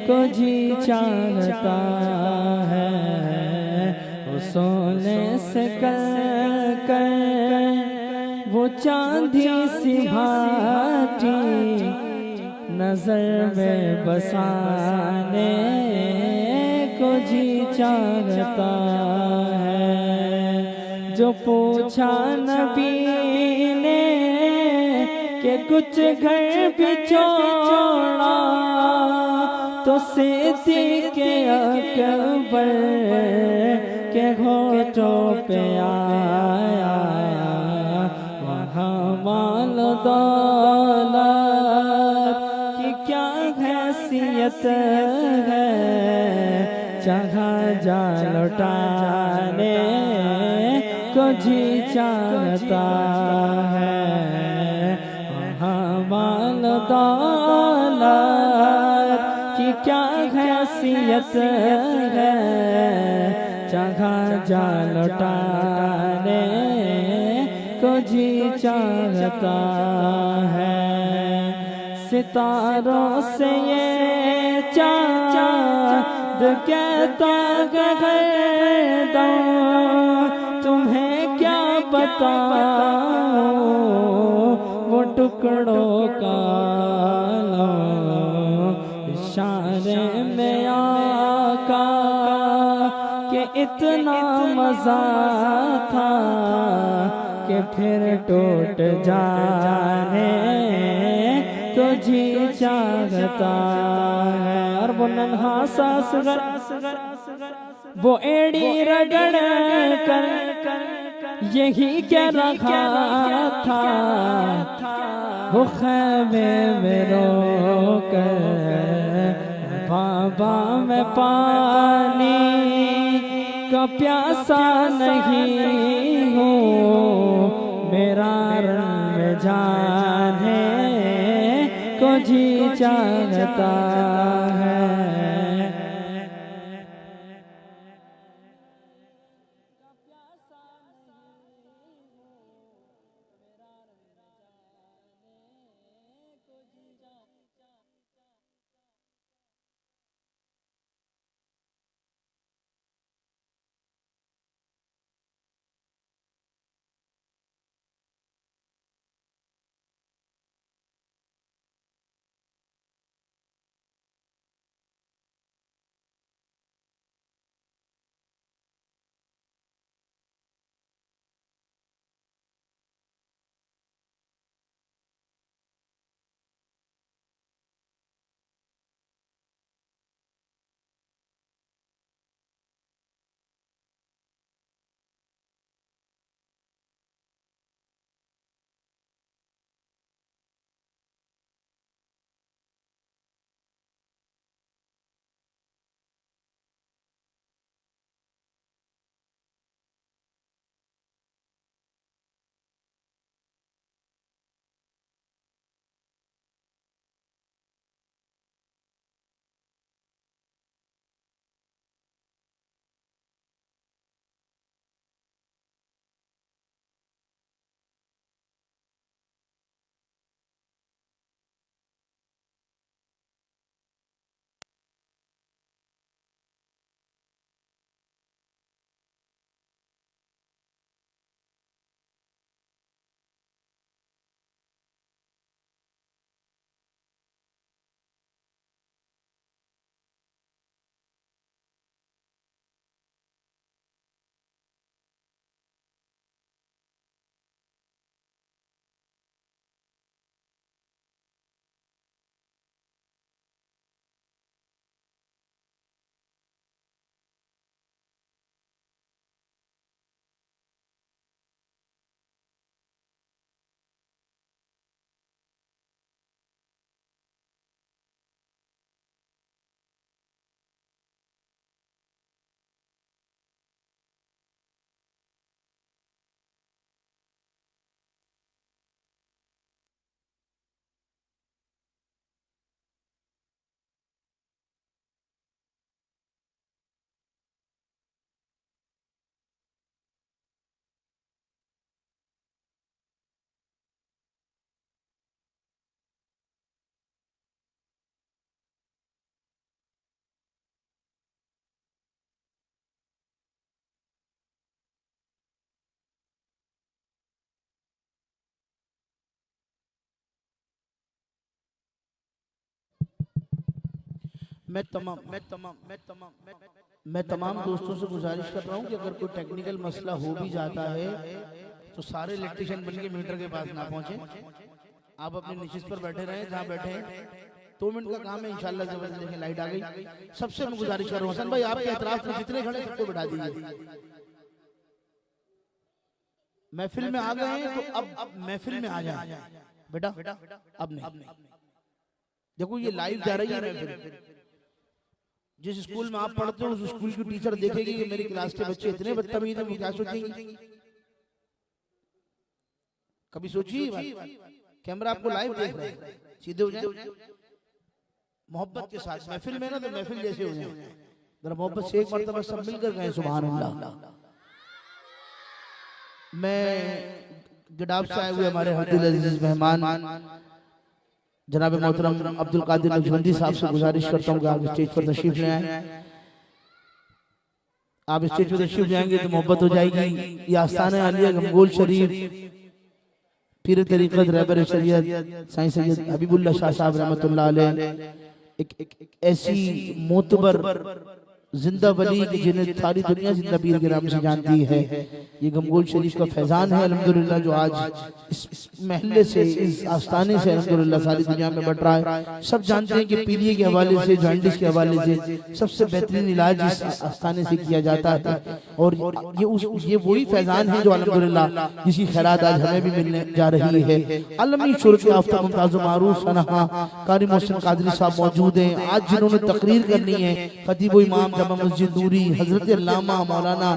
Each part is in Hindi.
को जी चाहता है, वो सोने से कर वो चांदी सी भाटी नजर में बसाने को जी चाहता है। जो पूछा नबी ने कि कुछ घर भी छोड़ा, तो सिद्दीक़ अकबर के होठों पे आया वहाँ माल दौलत की क्या हैसियत है, जहाँ जा लौटाने को जी चाहता है। वहाँ माल दौलत की क्या हैसियत है, जहाँ जा लौटाने को जी चाहता है। सितारों से ये चाँद कहता है तुम्हें क्या बताऊं, वो टुकड़ों का इशारे में आका कि इतना मजा था कि फिर टूट जाने को जी चाहता है। और वो नन्हा सा वो एड़ी रगड़ कर यही क्या रखा था, वो खैमे में रो कर बाबा में पानी का प्यासा नहीं हूँ, मेरा रंग जाने को जी चाहता है। मैं तमाम दोस्तों से गुजारिश कर रहा हूँ कि अगर कोई टेक्निकल मसला हो भी जाता है तो सारे इलेक्ट्रिशियन बन के मीटर के पास ना पहुंचे। आप अपने निश्चित पर बैठे रहें जहाँ बैठे हैं। 2 मिनट का काम है, इंशाल्लाह जबरदस्त। देखें लाइट आ गई। सबसे मैं गुजारिश कर रहा हूँ हसन भाई, आपके एतराफ में जितने खड़े सबको बैठा दीजिए। महफिल में आ गए हैं तो अब महफिल में आ जाए बेटा। अब नहीं, देखो ये लाइव जा रही है महफिल। जिस स्कूल में आप पढ़ते हो उस स्कूल की टीचर देखेगी कि मेरी क्लास के बच्चे इतने बदतमीज हैं, वो क्या सोचेंगे? कभी सोचिए बात। कैमरा आपको लाइव देख रहा है, सीधे हो जाए मोहब्बत के साथ महफिल में ना, तो महफिल जैसे हो जाए। जरा मोहब्बत से एक मरतबा सब मिलकर गए सुभान अल्लाह। मैं गिडाब से आए हुए हमारे अब्दुल अजीज मेहमान जनाब मोहतरम अब्दुल कादिर नक्शबंदी साहब से गुजारिश करता हूँ कि आप स्टेज पर तशरीफ ले आए। आप स्टेज पर तशरीफ ले आएंगे तो मोहब्बत हो जाएगी। ये आस्थान आलिया गंगोल शरीफ पीर तरीक़त रहबर शरीयत साईं सैयद हबीबुल्लाह शाह साहब रहमतुल्लाह अलैह एक ऐसी मोतबर जिंदा वली जिन्हें सारी दुनिया जिंदा पीर के नाम से जानती है। ये गमगोल शरीफ का फैजान है अल्हम्दुलिल्लाह, जो आज इस महल्ले से, इस आस्थाने से अल्हम्दुलिल्लाह सारी दुनिया में बढ़ रहा है। सब जानते हैं कि पीलिए के हवाले से, जॉन्डिस के हवाले से सबसे बेहतरीन इलाज इस आस्थाने से किया जाता है। और ये वही फैजान है जो अल्हम्दुलिल्लाह जिसकी खैरात आज हमें भी मिलने जा रही है। अलमी शुरू के आफ्ताब मुमताज़ मारूफ सनहा कारी मोहसिन कादरी साहब मौजूद हैं। आज जिन्होंने तकरीर करनी है खतीब इमाम मस्जिद नूरी हजरत अल्लामा मौलाना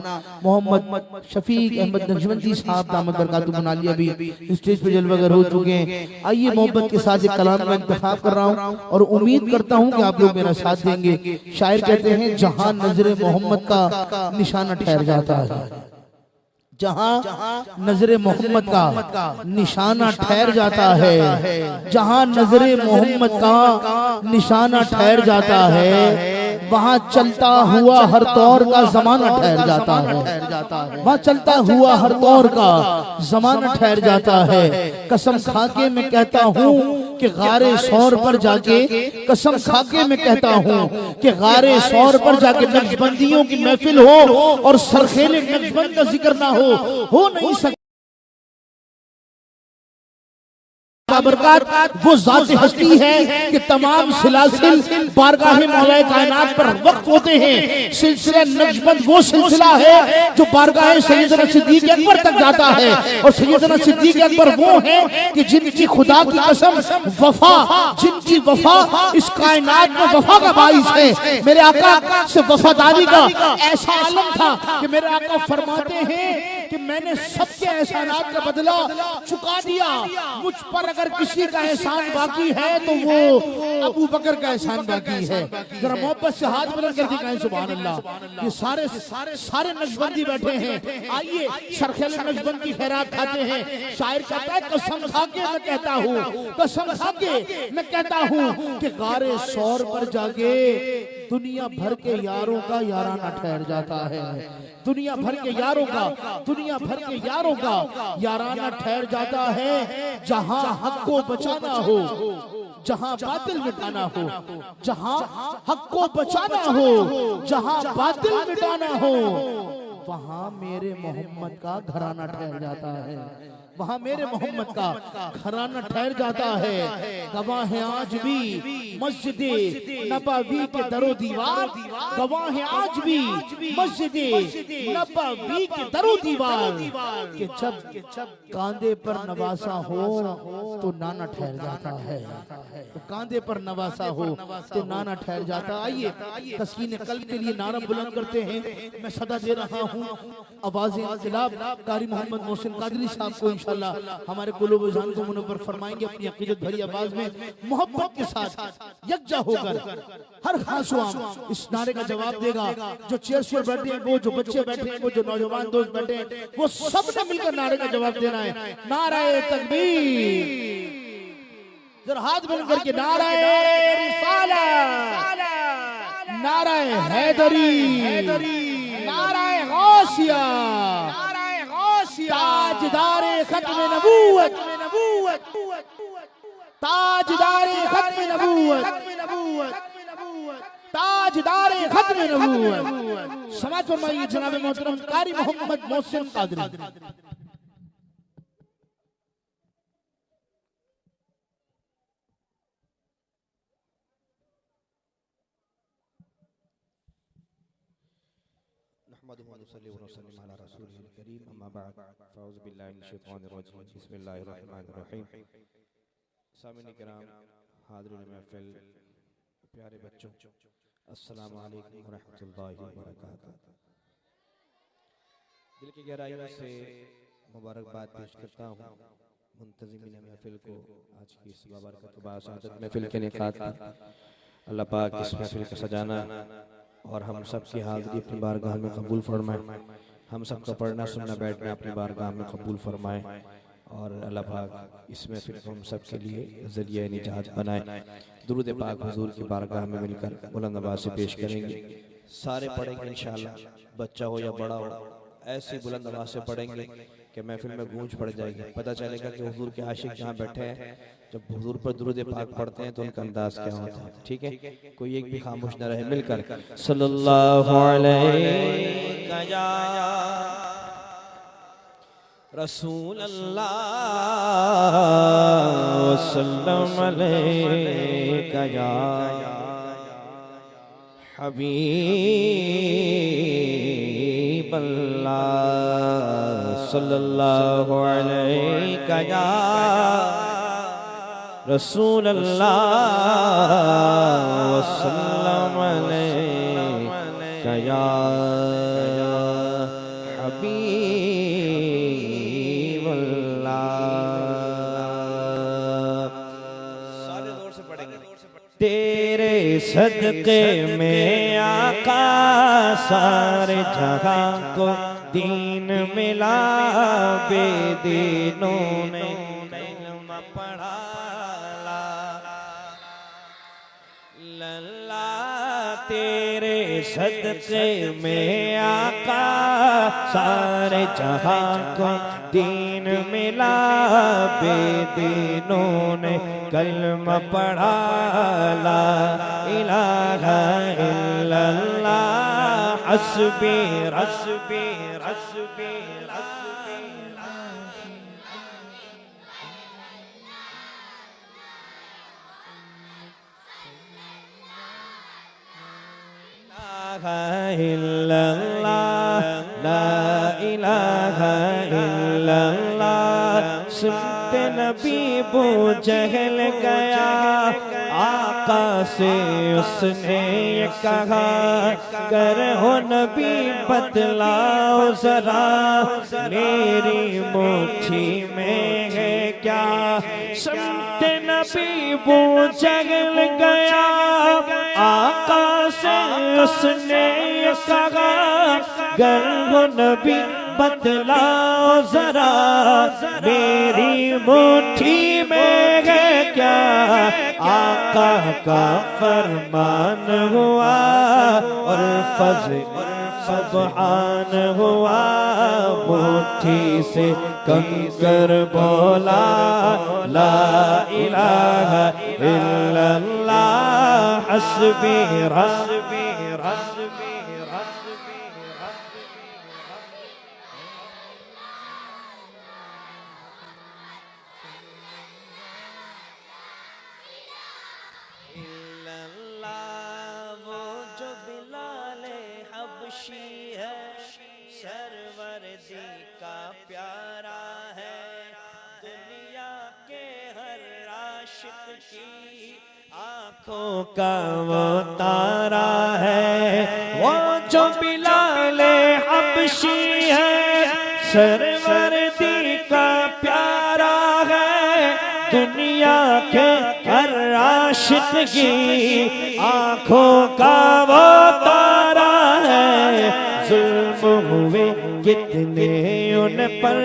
मोहम्मद शफीक अहमद नक्शबंदी साहब दामद बरकातुहु नालिया भी स्टेज पे जलवागर हो चुके हैं। आइए मोहब्बत के साथ एक कलाम का इंतखाब कर रहा हूँ और उम्मीद करता हूँ कि आप लोग मेरा साथ देंगे। शायर कहते हैं जहां नजरे मोहम्मद का निशाना ठहर जाता है, जहां नजरे मोहम्मद का निशाना ठहर जाता है, जहां नजरे मोहम्मद का निशाना ठहर जाता है, वहाँ चलता हुआ हर दौर का जमाना ठहर जाता है। वहाँ चलता हुआ हर दौर का जमाना ठहर जाता है। कसम खाके मैं कहता हूँ कि गारे सौर पर जाके, कसम खाके मैं कहता हूँ कि गारे सौर पर जाके नक्शबंदियों की महफिल हो और सरखेले नक्शबंद का जिक्र ना हो नहीं सकता। बरकत वो ज़ात हस्ती है कि तमाम सिलसिल बारगाह मौला कायनात पर वक्त होते हैं। सिलसिला नक्शबंद वो सिलसिला है जो बारगाह सैयदना सिद्दीक़ अकबर तक जाता है। और सैयदना सिद्दीक़ अकबर वो है कि जिनकी खुदा की कसम वफा, जिनकी वफा इस कायनात में वफा का बाइस है। मेरे आका से वफादारी का ऐसा आलम था कि मेरे आका फरमाते हैं कि मैंने सबके एहसानात का बदला चुका दिया। मुझ पर अगर किसी का एहसान बाकी है तो वो अबू बकर का एहसान बाकी है। जरा मोहब्बत से हाथ बुलंद कर दी कहें सुभान अल्लाह। ये सारे नक्शबंदी बैठे हैं। आइए सरखेले नक्शबंद की खैरात खाते हैं। शायर कहता है कसम खाके मैं कहता हूँ, कसम खाके मैं कहता हूँ कि गारे सौर पर जाके दुनिया भर के यारों का याराना ठहर जाता है। दुनिया भर के यारों का याराना ठहर जाता है। जहां हक को बचाना हो, जहां बातिल मिटाना हो, जहां हक को बचाना हो, जहां बातिल मिटाना हो, वहां मेरे मोहम्मद का घराना ठहर जाता है। वहाँ मेरे मोहम्मद का घराना ठहर जाता है। गवाह है आज भी मस्जिद नबवी के दरो दीवार, गवाह है आज भी मस्जिद नबवी के दरो दीवार कि जब कांधे पर नवासा हो तो नाना ठहर जाता है। तो कांधे पर नवासा हो तो नाना ठहर जाता। आइए तस्कीन कल्ब के लिए नारा बुलंद करते हैं। मैं सदा दे रहा हूँ आवाज़ इंक़िलाब कारी मोहम्मद मोहसिन कादरी साहब को इंशाल्लाह हमारे कुलूब जान को मुनव्वर फरमाएंगे अपनी अक़ीदत भरी आवाज में मोहब्बत के साथ यकजा होकर। हर खास इस नारे का जवाब देगा। जो चेयर्स पर बैठे हैं, वो जो बच्चे बैठे हैं, वो जो नौजवान दोस्त बैठे हैं, वो सबने मिलकर नारे का जवाब देना है। नारे तकबीर, जरा हाथ बुलंद करके नारे रिसालत, नारे हैदरी, नारे गौसिया, ताजदारे खत्म नबूवत, ताजदारे खत्म नबूवत, ताजदार खत्म नबूवत। समाज फरमाइए जनाब मोहतरम कारी मोहम्मद मोहसिन कादरी। सामिन किराम, हाज़िरीन महफ़िल, प्यारे बच्चों, अस्सलामु अलैकुम व रहमतुल्लाहि व बरकातहू। दिल की गहराइयों से मुबारकबाद पेश करता हूँ मुंतज़िमीन महफ़िल को आज की इस बाबरकत बासादत महफ़िल के निकात पर। अल्लाह पाक इस महफ़िल का सजाना और हम सब की हाज़िरी अपनी बारगाह में कबूल फरमाए, हम सब का पढ़ना सुनना बैठना अपनी बारगाह में कबूल फरमाए और अल्लाह पाक इस महफ़िल को हम सब के लिए ज़रिया निजात बनाए। दुरूद पाक हुज़ूर की बारगाह में मिलकर बुलंद आवाज़ से पेश करेंगे, सारे पढ़ेंगे इंशाअल्लाह, बच्चा हो या बड़ा हो, ऐसी बुलंद आवाज़ से पढ़ेंगे कि महफ़िल में गूंज पड़ जाएगी। पता चलेगा कि हुज़ूर के आशिक जहाँ बैठे हैं, जब हुज़ूर पर दुरूद पाक पढ़ते हैं तो उनका अंदाज़ क्या होता है। ठीक है, कोई एक भी खामोश न रहे, मिलकर सल्लल्लाहु अलैहि रसूल अल्लाह सल्लल्लाहु अलैका या हबीब अल्लाह सल्लल्लाहु अलैका या रसूल अल्लाह सल्लल्लाहु अलैका या हबीब तेरे सदक़े में आका सारे जहां को दीन मिला, बेदीनों ने कलमा पढ़ा। लल्ला तेरे सदक़े में आका सारे जहां को दीन मिला, बेदीनों ने कलमा पढ़ा। ला इलाहा इल्लल्लाह हस्बी रस्बी रस्बी रस्बी इल्लल्लाह ला इलाहा इल्लल्लाह। सुनते नबी बू जहल गया, आका से उसने ये कहा, कर हो नबी बतलाओ जरा, मेरी मुट्ठी में है क्या। सुनते नबी बू जहल गया, आका से उसने ये कहा, कर हो नबी बतलाओ जरा, मेरी मुट्ठी में है क्या। आका का फरमान हुआ और फज़ल सुभान हुआ, मुट्ठी से कंकर बोला, ला इलाहा इल्लल्लाह हस्बी रस्बी रस्बी रस्बी इल्लल्लाह। वो जो बिलाले हबशी है, सरवरदी का प्यारा है, दुनिया के हर आशिक की आँखों का वो तारा है। वो जो बिलाले हबशी है, सरवरदी का प्यारा है, दुनिया के हर आशिक की आँखों का वो तारा है। जुल्म हुए कितने उन पर,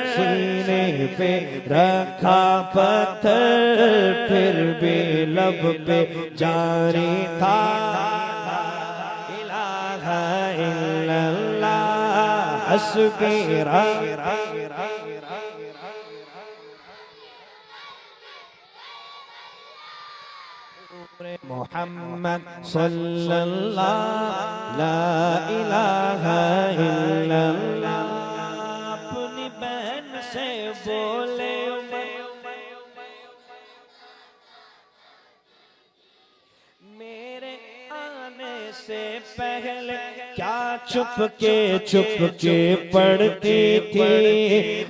सीने पे रखा पत्थर, फिर भी लब पे जारी था। इलाहा इल्लल्लाह हस्बी मोहम्मद सल्लल्लाहु ला इलाहा इल्लल्लाह। अपनी बहन से बोले मेरे आने से पहले क्या चुपके पढ़ती थी।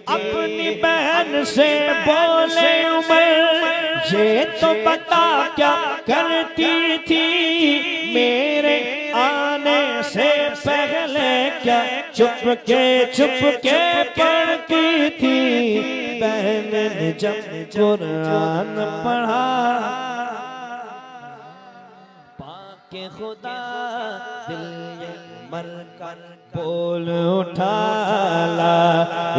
अपनी बहन से बोले उमर ये तो बता क्या करती थी। मेरे आने से पहले क्या चुपके पढ़ती थी। बहन ने जब कुरान पढ़ा पाके खुदा दिल ये मर कर बोल उठा ला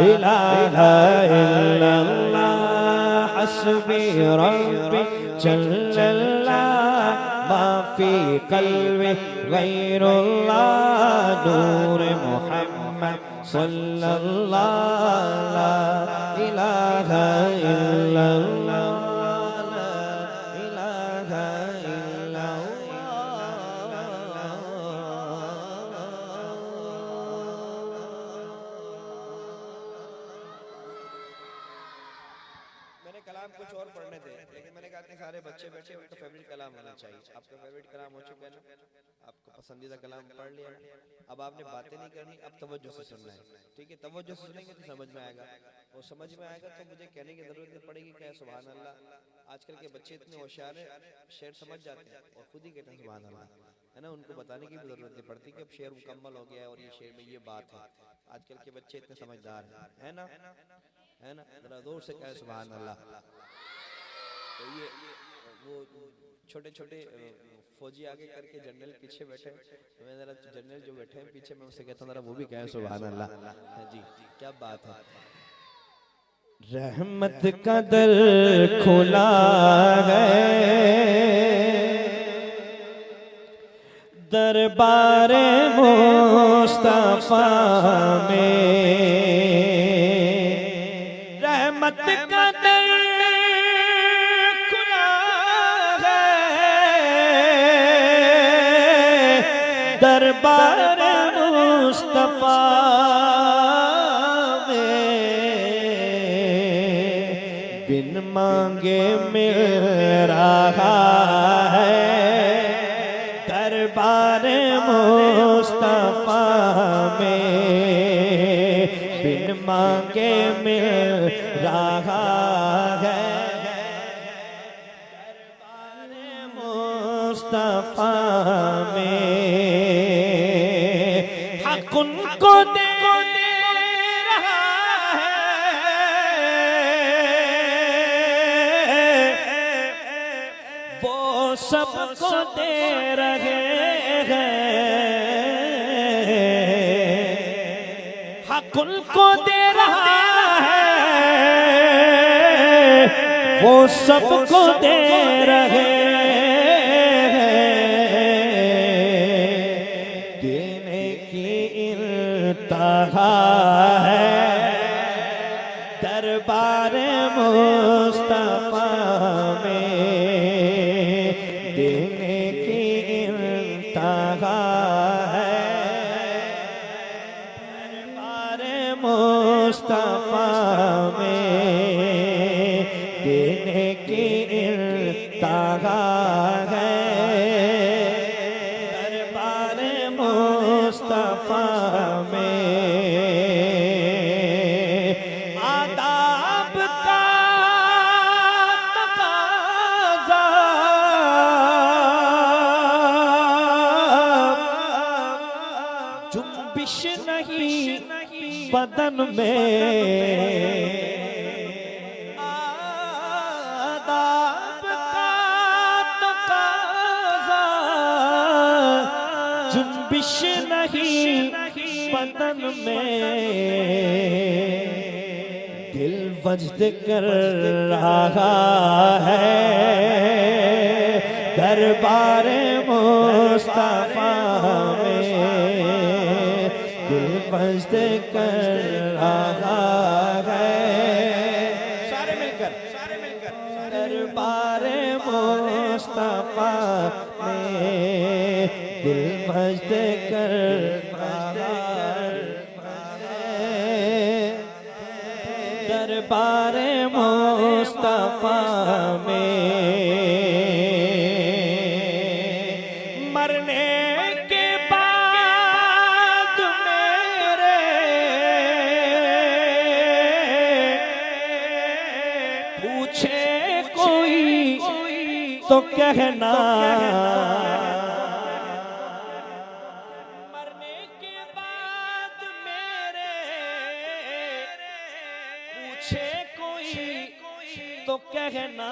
इलाहा इल्लल्लाह हस्बी रब्बी जल्लल्लाह माफी कल्बी गैरुल्लाह नूर मोहम्मद सल्लल्लाहु ला इलाहा इल्लल्लाह ला इलाहा मैंने कलाम कुछ और पढ़ने थे, लेकिन मैंने कहा इतने सारे बच्चे बैठे उनका फेवरेट कलाम होना चाहिए। आपका फेवरेट कलाम हो चुका है ना, आपका पसंदीदा कलाम पढ़ लिया। अब आपने बातें नहीं करनी, अब तवज्जो से सुनना है, ठीक है। तवज्जो से सुनेंगे तो समझ में आएगा, और समझ में आएगा तो मुझे कहने की जरूरत नहीं पड़ेगी क्या सुभान अल्लाह। आजकल के बच्चे इतने होशियार हैं, शेर समझ जाते हैं और खुद ही कहते हैं सुभान अल्लाह, है ना। उनको बताने की भी जरूरत नहीं पड़ती कि अब शेर मुकम्मल हो गया है और ये शेर में ये बात है। आजकल के बच्चे इतने समझदार हैं, है ना, है ना। जरा जोर से कहे सुभान अल्लाह। तो ये वो छोटे छोटे फौजी आगे करके जनरल पीछे बैठे, तो मैं जरा जनरल जो बैठे हैं पीछे, मैं उससे कहता हूँ जरा वो भी कहे सुभान अल्लाह। जी क्या बात है। रहमत का दर खुला है दरबार मुस्तफा में। रहमत का दर खुला है दरबार मुस्तफा में। बिन मांगे मिल रहा है दरबार मुस्तफा में। बिन मांगे मिल रहा है दरबार मुस्तफा में। हक उनको दे रहा है वो सबको दे रहे हैं। हक उनको दे रहा है वो सबको दे रहे हैं। देने की इंतहा है दरबार मुस्तफा में। देने की इंतहा है दरबार मुस्तफा में। देने की इंतहा है दरबार मुस्तफा में। आदाब का तकाज़ा जुम्बिश नहीं बदन में। आदाब का तकाज़ा जुम्बिश नहीं बदन में। दिल वज्द कर रहा है दरबार मुस्तफा में। दिल वज्द कर रहा है सारे मिलकर दरबार मुस्तफा दिल मस्त कर दरबार मुस्तफा में मरने के बाद मेरे पूछे कोई तो कहना मरने के बाद मेरे पूछे कोई तो कहना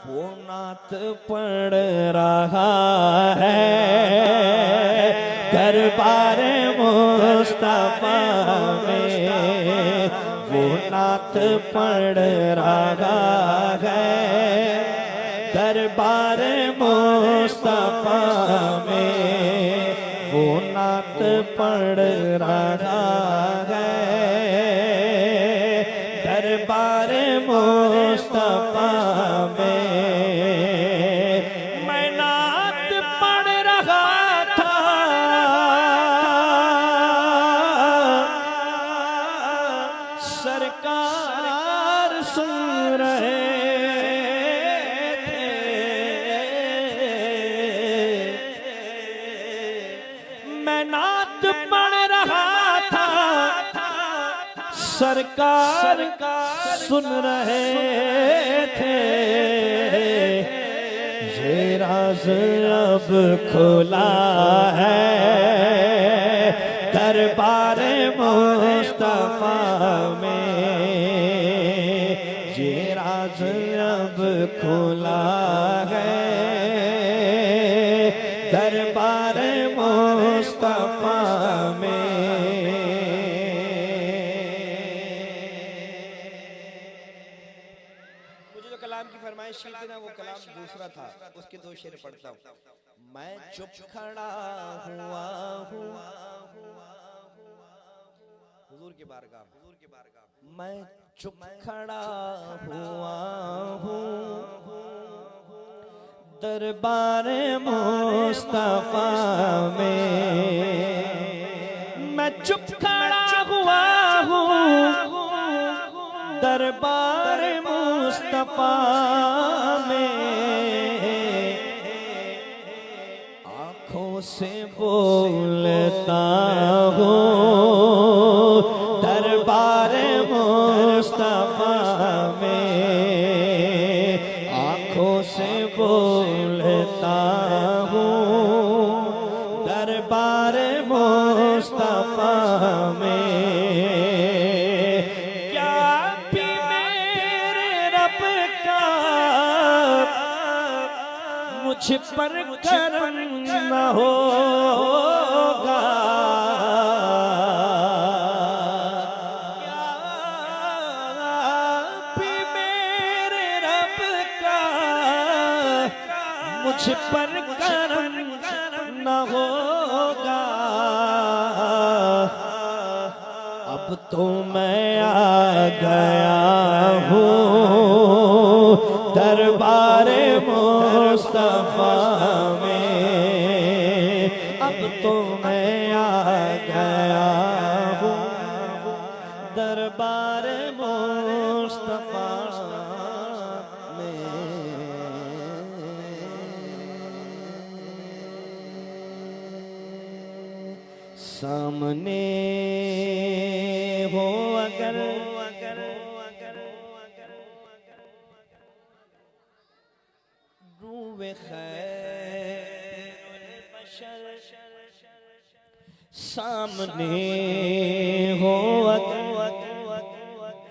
वो नात पढ़ रहा है दरबार मुस्तफा में वो नात पढ़ रहा है दरबार मुस्तफा में वो नात पढ़ रहा है दरबार मुस्तफा में मैं नात पढ़ रहा था सरकार सुन रहे थे मैं नात पढ़ रहा था सरकार सुन रहे थे ये राज अब खुला है दरबार मुस्तफा में ये राज अब खुला है दरबार मुस्तफा में कलाम की फरमाइश की थी ना वो कलाम दूसरा था उसके दो शेर पढ़ता हूँ मैं चुप खड़ा हुआ हूँ हुजूर के बारगाह मैं चुप खड़ा हुआ हूँ दरबार मुस्तफा में मैं चुप खड़ा हुआ हूँ दरबार मुस्तफा में आँखों से बोलता हूँ दरबार मुस्तफा में आँखों से बोलता हूँ दरबार मुस्तफा में मुझ पर करम न होगा भी मेरे रब का मुझ पर करम न होगा अब तो मैं आ गया हूँ दरबार मुस्तफा में अब तो मैं आ गया हूँ दरबार मुस्तफा में सामने हो अगर सामने हो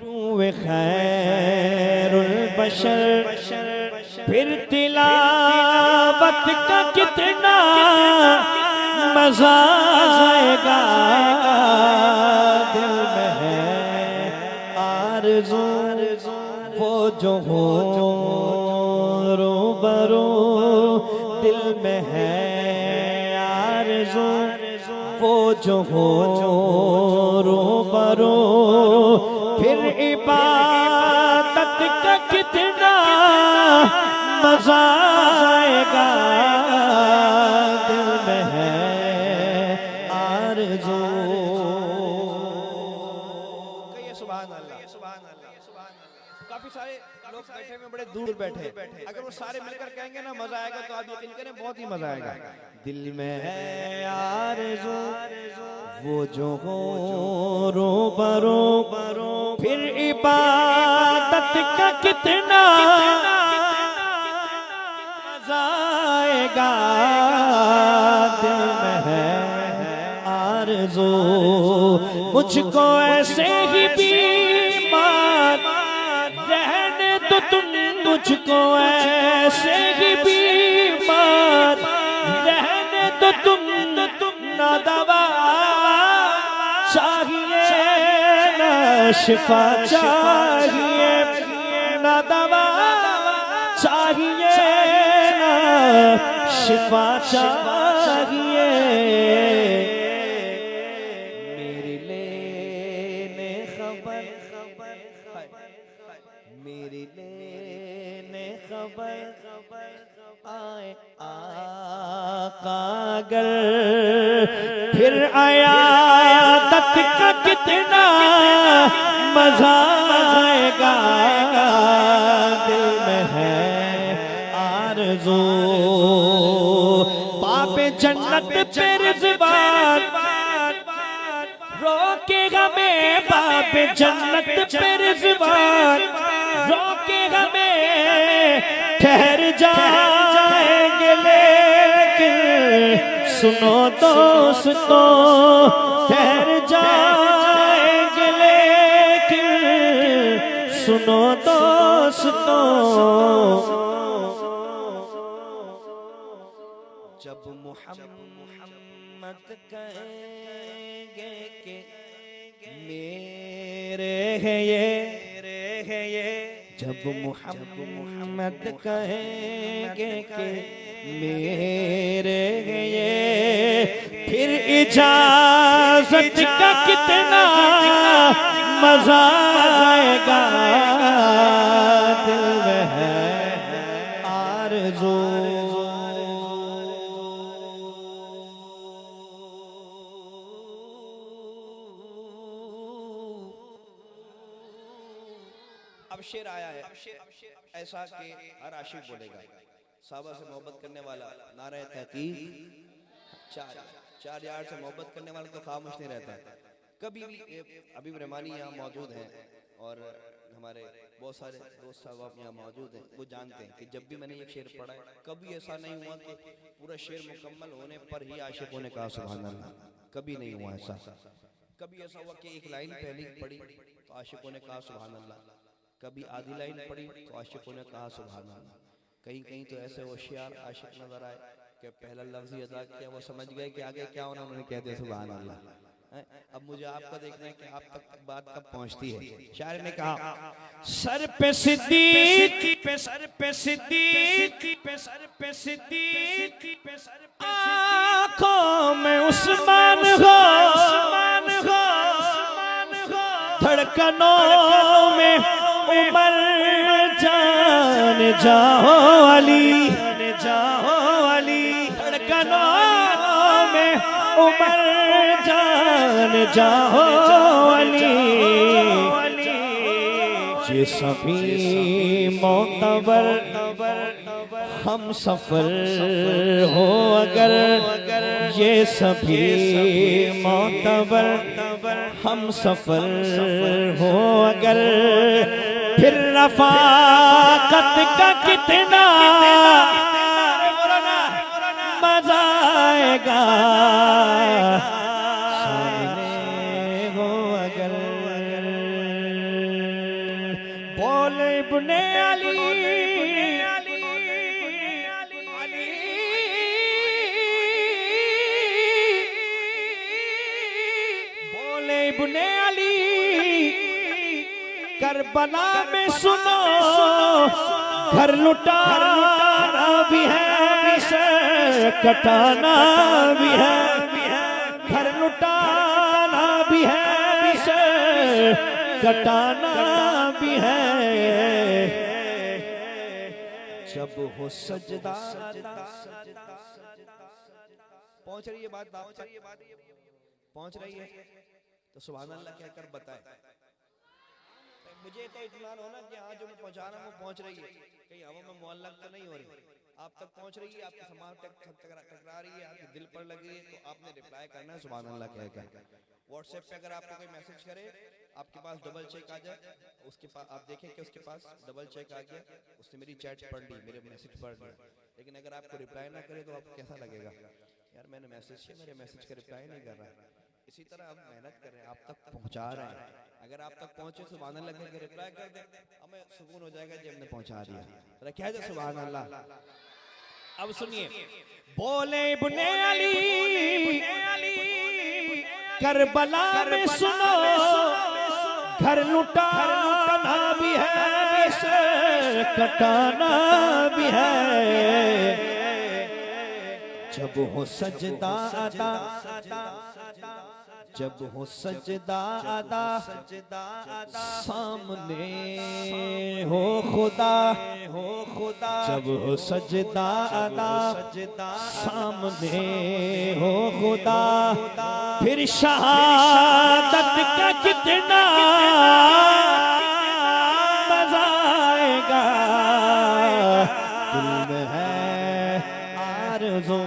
रूए खैरुल बशर फिर तिलावत का कितना मजा आएगा दिल में है आरज़ू वो जो हो रूबरू दिल में है आरज़ू वो जो हो रूबरू फिर इबादत का कितना मजा आएगा, दिल में है आरज़ू। कहिए सुभान अल्लाह, सुभान अल्लाह। काफी सारे लोग बैठे हुए, बड़े दूर बैठे, अगर वो सारे मिलकर कहेंगे ना मजा आएगा, तो आप यकीन करें बहुत ही मजा आएगा। दिल में है आरज़ू, वो जो हो रूबरू, फिर इबादत का कितना मजा आएगा, दिल में है आरज़ू। मुझको ऐसे ही बीमार रहने दो तुम, मुझको ऐसे ही बीमार रहने दो तुम, ना दवा चाहिए ना शिफा चाहिए, ना दवा चाहिए ना शिफा चाहिए। मेरी लेने खबर, मेरी लेने खबर आए आका अगर, फिर आयादत का कितना मजा आएगा, दिल में है आरज़ू। बाबे जन्नत पे रिज़वान रोके हमें, बाबे जन्नत पे रिज़वान रोके हमें, ठहर जाएंगे लेकिन सुनो दोस्तों, ठहर जाएंगे लेकिन सुनो दोस्तों। जब मोहम्मद कहेंगे कि मेरे हैं ये, जब मोहम्मद कहेंगे कि मेरे हैं ये, फिर इजाजत का कितना मजा आएगा, दिल में है आरज़ू। अब शेर आया है ऐसा कि हर आशिक बोलेगा, साहबा से मोहब्बत करने वाला नारे तहकीक, चार यार से मोहब्बत करने वाला तो खामोश नहीं रहता है। कभी भी हबीब रहमानी यहाँ मौजूद हैं और हमारे बहुत सारे दोस्त साहब यहाँ मौजूद हैं, वो जानते हैं कि जब भी मैंने ये शेर पढ़ा है, कभी ऐसा नहीं हुआ कि पूरा शेर मुकम्मल होने पर ही आशिकों ने कहा सुभान अल्लाह, कभी नहीं हुआ ऐसा। कभी ऐसा हुआ कि एक लाइन पहली पढ़ी तो आशिकों ने कहा सुभान अल्लाह, कभी आधी लाइन पढ़ी तो आशिकों ने कहा सुभान अल्लाह। कहीं कहीं तो ऐसे होशियार आशिक नजर आए कि पहला लफ्ज़ ही अदा किया, वो समझ गए कि आगे क्या होना, उन्होंने कह दिया सुभान अल्लाह। अब मुझे आपका देखना है कि आप तक बात कब पहुंचती है। शायर ने कहा सर पे सिद्दीक, सर पे सिद्दीक, सर पे सिद्दीक, आँखों में उस्मान हो, धड़कनों में उमर, जान जाओ अली, जाओ अली, धड़कनों में उमर, जान जाओ अली। ये सभी मोतबर हम सफर हो अगर, ये सभी मोतबर हम सफर हो अगर, फिर रफ़ाक़त का कितना मजा आएगा, सामने हो अगर। बोले इब्ने अली, बोले इब्ने अली, करबला में सुनो घर लुटाना भी है, सर कटाना भी है, घर लुटाना भी है, सर कटाना भी है। जब हो सजदा पहुंच रही है बात पहुंच रही है तो सुभान अल्लाह कहकर बताए। मुझे तो इत्मीनान हो ना कि हाँ जो मैं पहुंचा रहा हूँ वो पहुंच रही है, कहीं हवा में मुअल्लक तो नहीं हो रही, आप तक पहुंच रही है, आपके समाज तक टकरा रही है, आपके दिल पर लग रही है, तो आपने रिप्लाई करना है सुभान अल्लाह कहकर। व्हाट्सएप पे अगर आपको कोई मैसेज करे, आपके पास डबल चेक आ जाए, उसके पास आप देखें कि उसके पास डबल चेक आ गया, उसने मेरी चैट पढ़ ली, मेरे मैसेज पढ़ लिया, लेकिन अगर आपको रिप्लाई ना करे तो आपको कैसा लगेगा, यार मैंने मैसेज किया, मेरे मैसेज का रिप्लाई नहीं कर रहा। इसी तरह आप मेहनत कर रहे हैं, आप तक पहुंचा रहे हैं, अगर आप तक पहुंचे सुभान अल्लाह के रिप्लाई कर दे, हमें सुकून हो जाएगा जब हमने पहुंचा दिया। जरा क्या है सुभान अल्लाह। अब सुनिए, बोले इब्ने अली करबला में सुनो, घर लुटाना भी है, कटाना भी है, जब हो सजदा अदा, जब हो सजदा अदा, सामने हो खुदा, जब हो सजदा अदा, सामने हो खुदा, फिर शहादत का कितना मजा आएगा, दिल में है आरज़ू,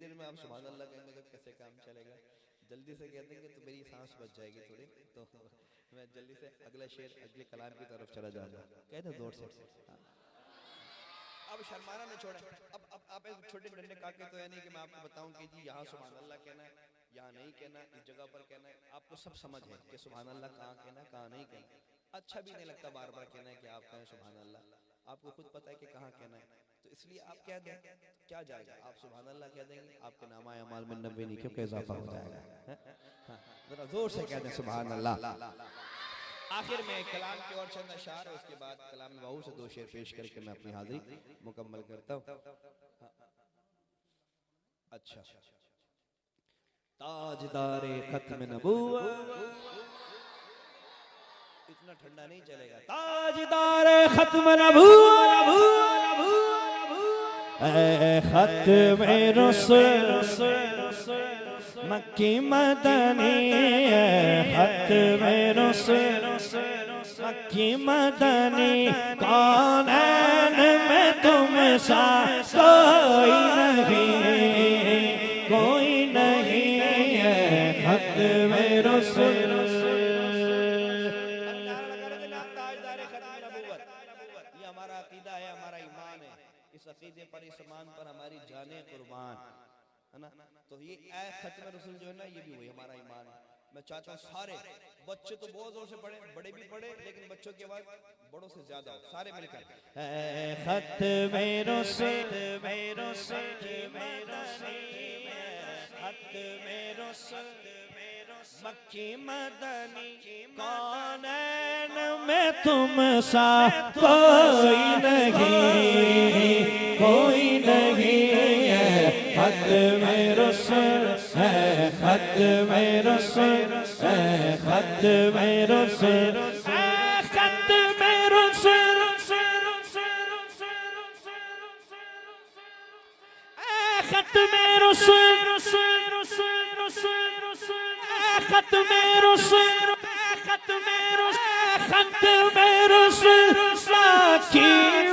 देर में आप सुभान अल्लाह कहेंगे तो कैसे काम चलेगा, जल्दी से कह देंगे तो मेरी सांस बच जाएगी थोड़ी, तो मैं जल्दी से अगला शेर अगले कलाम की तरफ चला जाऊंगा। कहते जोर से, अब शर्माना न छोड़े। अब आप एक छोटे डंडे काके तो है नहीं कि मैं आपको बताऊं कि जी यहाँ सुभान अल्लाह कहना है, यहाँ नहीं कहना, इस जगह पर कहना है, आपको सब समझ है कि सुभान अल्लाह कहाँ कहना है, कहाँ नहीं कहना। अच्छा भी नहीं लगता बार बार कहना है कि आप कहें सुभान अल्लाह, आपको खुद पता है कि कहाँ कहना है, तो इसलिए आप कह दें, क्या जाएगा, आप सुभान अल्लाह कह देंगे, आपके नामा अमाल में 90 नहीं क्योंकि इजाफा हो जाएगा। जरा जोर से कह दें सुभान अल्लाह। आखिर में कलाम की और चंद अशार, उसके बाद कलाम बाहू से 2 शेर पेश करके मैं अपनी हाजिरी मुकम्मल करता हूँ। अच्छा, ताजदारे खत्म नबूवत, इतना ठंडा नहीं चलेगा, ताजदारे खत्म नबूवत, खत्म रसूल मक्की मदनी, खत्म रसूल मक्की मदनी, कौनैन में तुम सा कोई नहीं, कोई नहीं है, खत्म रसूल। ये हमारा अकीदा है, हमारा ईमान है, इस अकीदे पर, इस ईमान पर हमारी जाने कुर्बान है ना। तो ये ऐ खत्म रसूल जो है ना, ये भी वही हमारा ईमान है। मैं चाहता हूँ सारे बच्चे तो बहुत जोर से पढ़े, बड़े भी पढ़े, लेकिन बच्चों की आवाज बड़ों से ज्यादा हो, सारे मिलकर खत्म रसूल, मक्की मदनी, कौनैन में तुम सा कोई नहीं, कोई नहीं है, खत्म रसूल है, खत्म रसूल है, खत्म रसूल, खत्म रसूल, खत्म रसूल, खत्म रसूल, खत्म रसूल की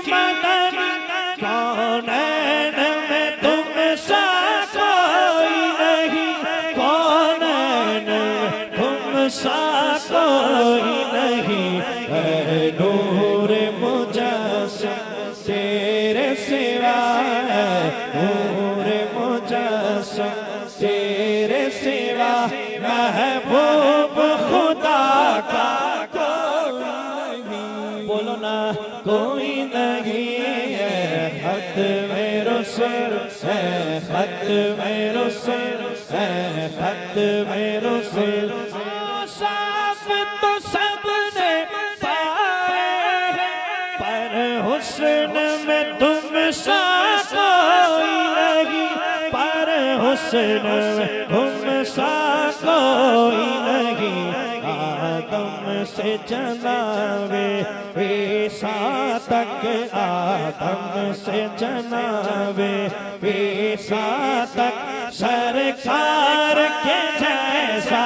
मदनी, कौनैन में तुम सा कोई नहीं, कौनैन तुम सा कोई नहीं, नूर मुजस्सम तेरे सिवा, नूर मुजस्सम तेरे सिवा, महबूब खुदा का कोई नहीं, बोलो ना कोई नहीं है, खत्म रसूल है, खत्म रसूल है, खत्म रसूल। साफ तो सबने पाए, पर हुस्न में तुम सा हुस्न हमसा कोई नहीं, आदम से जनाबे ईसा तक, आदम से जनाबे ईसा तक, सरकार के जैसा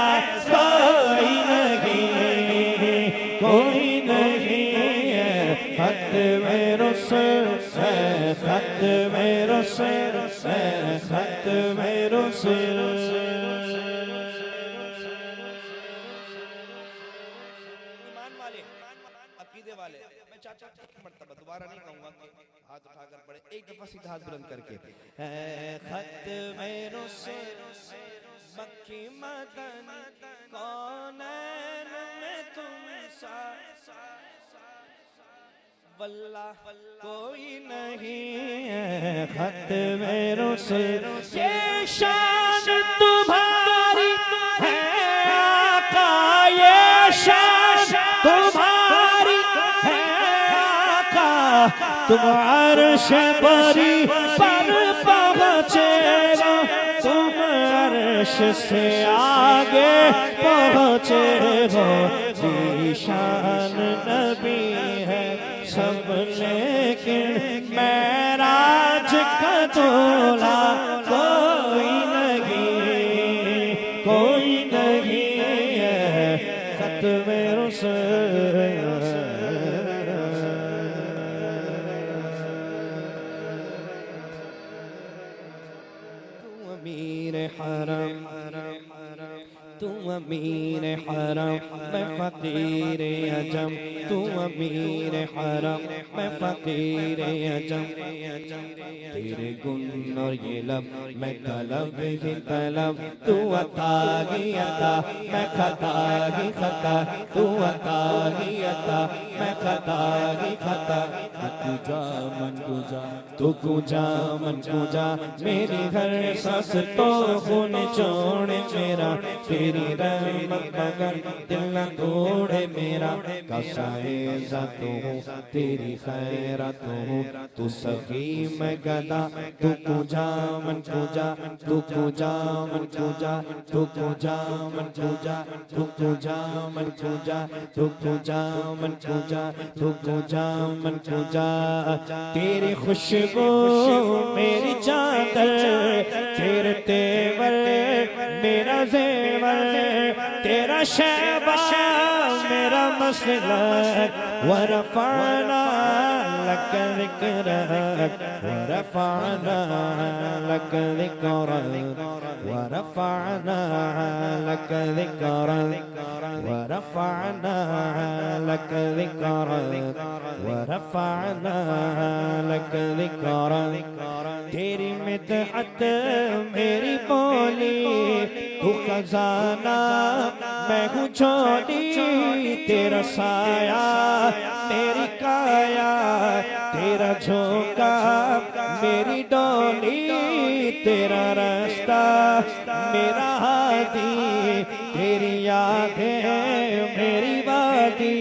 कोई नहीं, कोई नहीं है। खत में रुसल है, खत में रुसल है, खत में रुसल। ईमान वाले, अकीदे वाले, मैं चाचा मर्तबा दोबारा नहीं कहूँगा कि हाथ उठाकर पढ़े, एक दफा सीधा हाथ बुलंद करके। खत में रुसल मक्की मदन कौनैन में तुम सा, वल्लाह कोई नहीं है। खत में रुसल ये शान तुम्हारी है आका, ये शान तुम्हारी है आका, तुम अर्श बरी पर पहुँचेगा, तुम अर्श से आगे पहुँचे हो। ज़ीशान नबी है सब लेकिन मेराज का दूल्हा कोई नहीं, कोई नहीं है। खत में रुसल तू अमीर हरम, तू अमीर हरम, मैं फकीर अजम, तू अमीर हरम, मैं फकीर अजम। तेरे गुण और ये लब मैं तलब ही तलब, तू अता ही अता, मैं खता ही खता, तू अता ही अता, मैं खता ही खता। तू जा मन को जा, तू कुजा मन को जा, मेरी हर सांस तो खून छोड़े मेरा, तेरी रहमत मगर दिल न तोड़े मेरा। कसाए ज़ातो हूँ तेरी खैरात हूँ, तू सखी मैं गदा, तू कुजा मन कुजा, तू कुजा मन कुजा, तू कुजा मन कुजा, तू कुजा मन कुजा, तू कुजा मन कुजा, तू कुजा मन कुजा। तेरी खुशबू मेरी चादर, तेरे तेवर मेरा ज़ेवर, तेरा शहबा मेरा मसलक। वरफ़अना लक ज़िक्रक, वरफ़अना लक ज़िक्रक, वरफ़अना लक ज़िक्रक, वरफ़अना लक ज़िक्रक, वरफ़अना लक ज़िक्रक। तेरी मिदहत मेरी बोली, तू खजाना मैं हूँ छोटी, तेरा साया मेरी काया, तेरा झोंका मेरी डोली, तेरा रास्ता मेरा हादी, तेरी यादें मेरी वादी,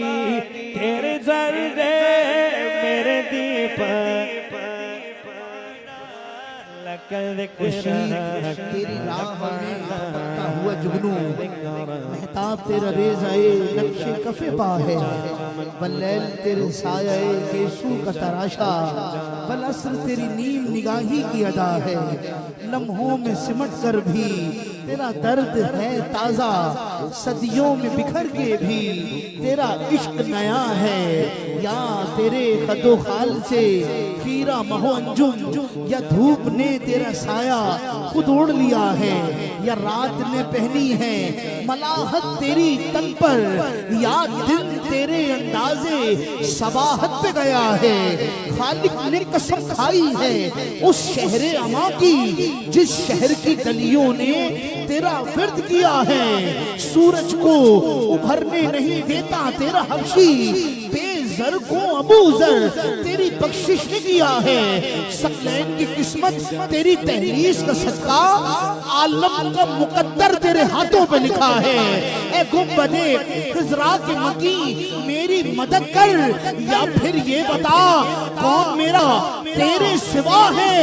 तेरे जर्दे मेरे दीपक। तेरी राह में बढ़ता हुआ जुगनू, महताब तेरा रेज़ाए नक्शे कफ़े पा है, वल्लैल तेरे साये केसू का तराशा, वलअस्र तेरी नीम निगाही की अदा है। लम्हों में सिमट कर भी तेरा दर्द है ताज़ा, सदियों में बिखर के भी तेरा इश्क नया है। या तेरे कदो खाल से खीरा महो अंजुम, या धूप ने तेरा साया खुद ओढ़ लिया है, या रात ने पहनी है मलाहत तेरी तन पर, या दिन तेरे अंदाजे सबाहत पे गया है। खालिक ने कसम खाई है उस शहरे अमा की, जिस शहर की गलियों ने तेरा विर्द किया है। सूरज को उभरने नहीं देता तेरा हबशी, बेज़र को अबू ज़र तेरी बख्शिश ने किया है। सकलैन की किस्मत तेरी तहरीस का सदका, आलम का मुकद्दर तेरे हाथों पे लिखा है। ए गुंबदे खिज़रा के मकी मेरी मदद कर, या फिर ये बता कौन मेरा तेरे सिवा है।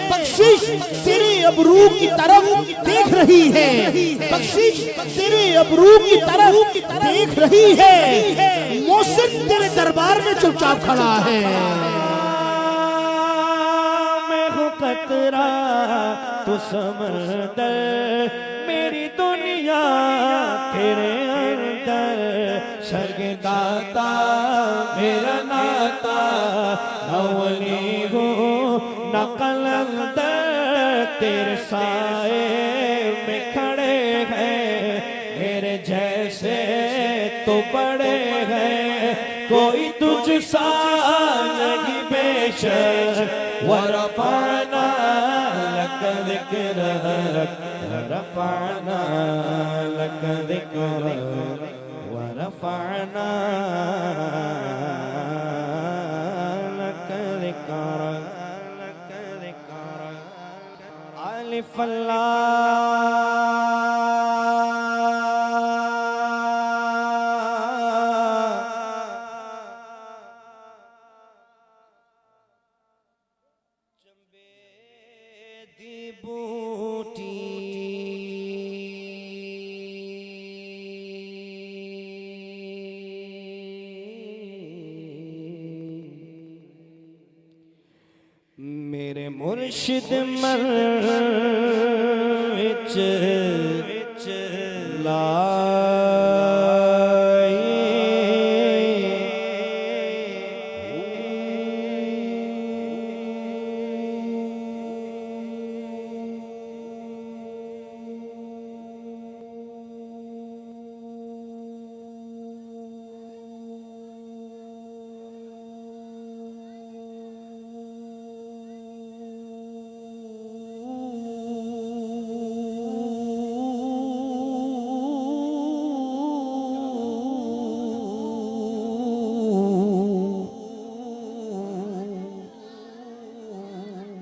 बख्शिश तेरे अबरू की तरफ देख रही है, बख्शिश तेरे अबरू की तरफ देख रही है, मौसम तेरे दरबार में चुपचाप खड़ा है। मैं हूँ कतरा तू समंदर, मेरी दुनिया तेरे अंदर, सरगदाता मेरा नाता, अवली हो न कलंदर, तेरे साए में खड़े हैं, मेरे जैसे तो बड़े हैं, कोई तुझसा नहीं बेशक, वरफ़अना लक ज़िक्रक, वरफ़अना लक ज़िक्रक, वरफ़अना लक ज़िक्रक, अलिफ मेरे मुर्शिद मर विच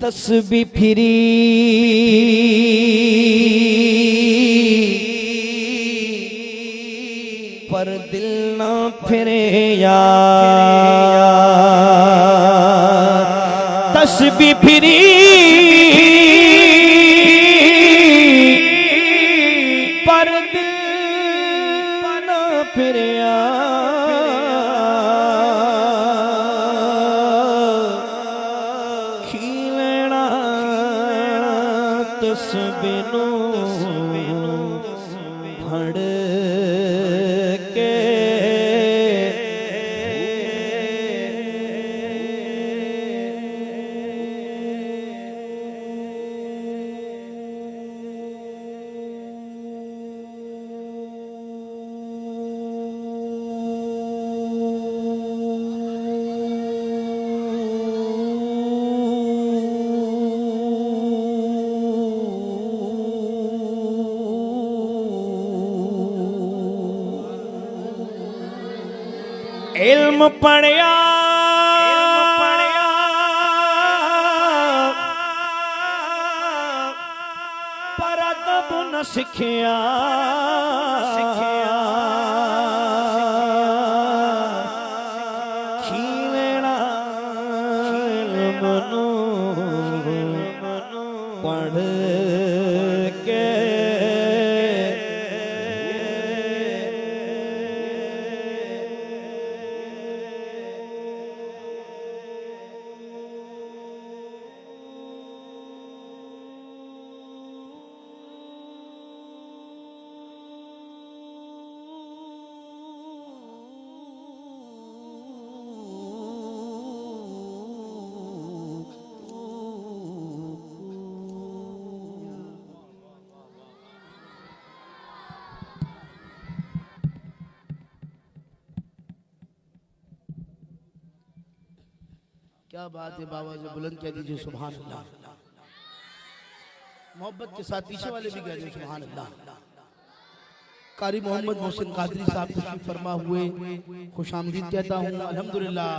तस्बीह फिरी पर दिल ना फिरे यार, तस्बीह फिरी पर दिल ना फिरे तस्बीह फड़ के इल्म पढ़िया पर अदब न सिखिया, खीलना इल्म नू पढ़ के क्या बात है बाबा, जो बुलंद कह दीजिए सुभान अल्लाह। मोहब्बत के साथ पीछे वाले भी कह दीजिए सुभान अल्लाह। कारी मोहम्मद मोहसिन कादरी साहब तशरीफ फरमा हुए, खुशामदीद कहता हूँ। अल्हम्दुलिल्लाह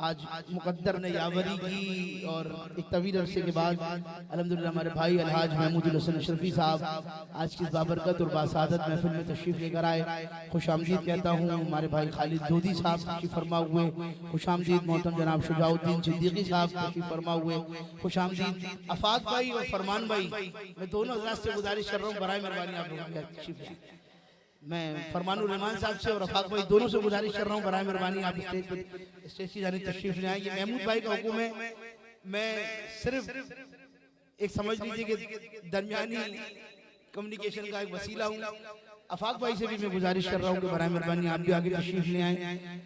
आज मुकद्दर ने यावरी की और एक तवील अरसे के बाद अल्हम्दुलिल्लाह हमारे भाई अलहाज महमूदुल हसन अशरफी साहब आज की इस बाबरकत और बासादत महफिल में तशरीफ लेकर आए। खुशामदीद कहता हूँ। हमारे भाई खालिद दोदी साहब तशरीफ फरमा हुए। खुशामदीद मोहतरम जनाब शुजाउद्दीन सिद्दीकी साहब तशरीफ फरमा हुए। खुशामदीद अफाक भाई और फरमान भाई, मैं दोनों हज़रात से गुजारिश कर रहा हूँ बराए मेहरबानी आप लोग तशरीफ लाएं। मैं फरमानुर रहमान साहब से और अफाक भाई दोनों से गुजारिश कर रहा हूँ बराए मेहरबानी आप स्टेज की जानिब तशरीफ ले आए। ये महमूद भाई का हुक्म है। मैं सिर्फ एक समझ लीजिए कि दरमियानी कम्युनिकेशन का एक वसीला हूँ। अफाक भाई से भी मैं गुजारिश कर रहा हूँ कि बराए मेहरबानी आप भी आगे तशरीफ ले आए।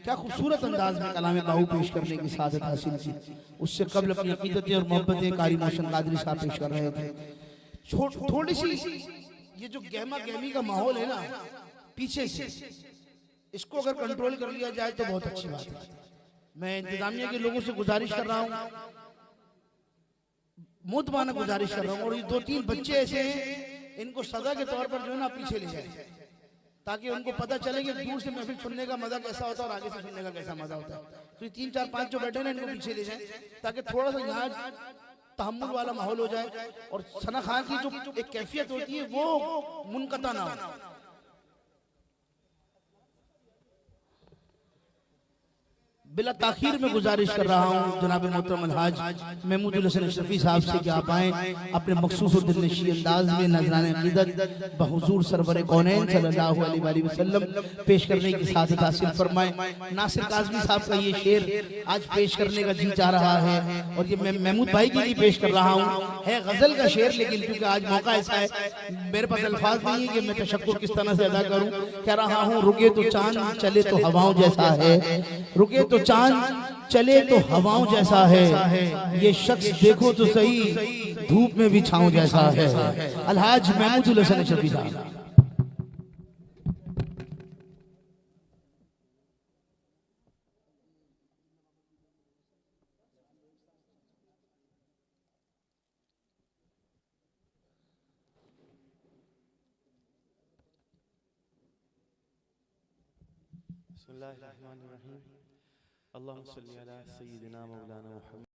क्या खूबसूरत अंदाज में कलाम बाहू पेश करने की सादत हासिल की। उससे कबल अपनी अकीदतें और मोहब्बतें कारी मोहसिन कादरी साहब पेश कर रहे थे। थोड़ी सी ये जो गहमा गहमी का माहौल है ना पीछे से, इसको अगर कंट्रोल कर लिया जाए तो बहुत अच्छी बात है। मैं इंतजामिया के लोगों से गुजारिश कर रहा हूँ, मुतमाना गुजारिश कर रहा हूँ, और ये 2-3 बच्चे ऐसे हैं इनको सजा के तौर पर जो है ना पीछे ले जाए, ताकि उनको पता चले कि दूर से महफिल सुनने का मजा कैसा होता है और आगे से सुनने का कैसा मजा होता है। तो ये 3, 4, 5 जो बैठे ना इनको पीछे ले जाए, ताकि थोड़ा सा यहाँ तहम्मुल वाला माहौल हो जाए और सना खान की जो एक कैफियत होती है वो मुनक़ता ना हो। बिला ताखीर में गुजारिश कर रहा हूँ जनाब मोहतरम अलहाज महमूदुल हसन अशरफी साहब से कि आप आए अपने मखसूस और दिलनशी अंदाज में नजराने अक़ीदत बहुज़ूर सरवर कौनैन सल्लल्लाहु अलैहि वसल्लम पेश करने की सादत हासिल फरमाए। नासिर काज़मी साहब का ये शेर आज पेश करने का जी चाह रहा है और ये मैं महमूद भाई के लिए पेश कर रहा हूँ। है गजल का शेर, लेकिन क्योंकि आज मौका ऐसा है मेरे पास अल्फाज नहीं है कि मैं तशक्कुर किस तरह से अदा करूँ। कह रहा हूँ रुके तो चांद चले तो हवाओं जैसा है, रुके तो चांद चले तो हवाओं जैसा है, ये शख्स देखो तो सही धूप में भी छाँव जैसा है। अलहाज महमूदुल हसन अशरफी साहब। बिस्मिल्लाहिर्रहमानिर्रहीम। अल्लाहुम्मा सल्ली अला सय्यिदिना मौलाना मुहम्मद।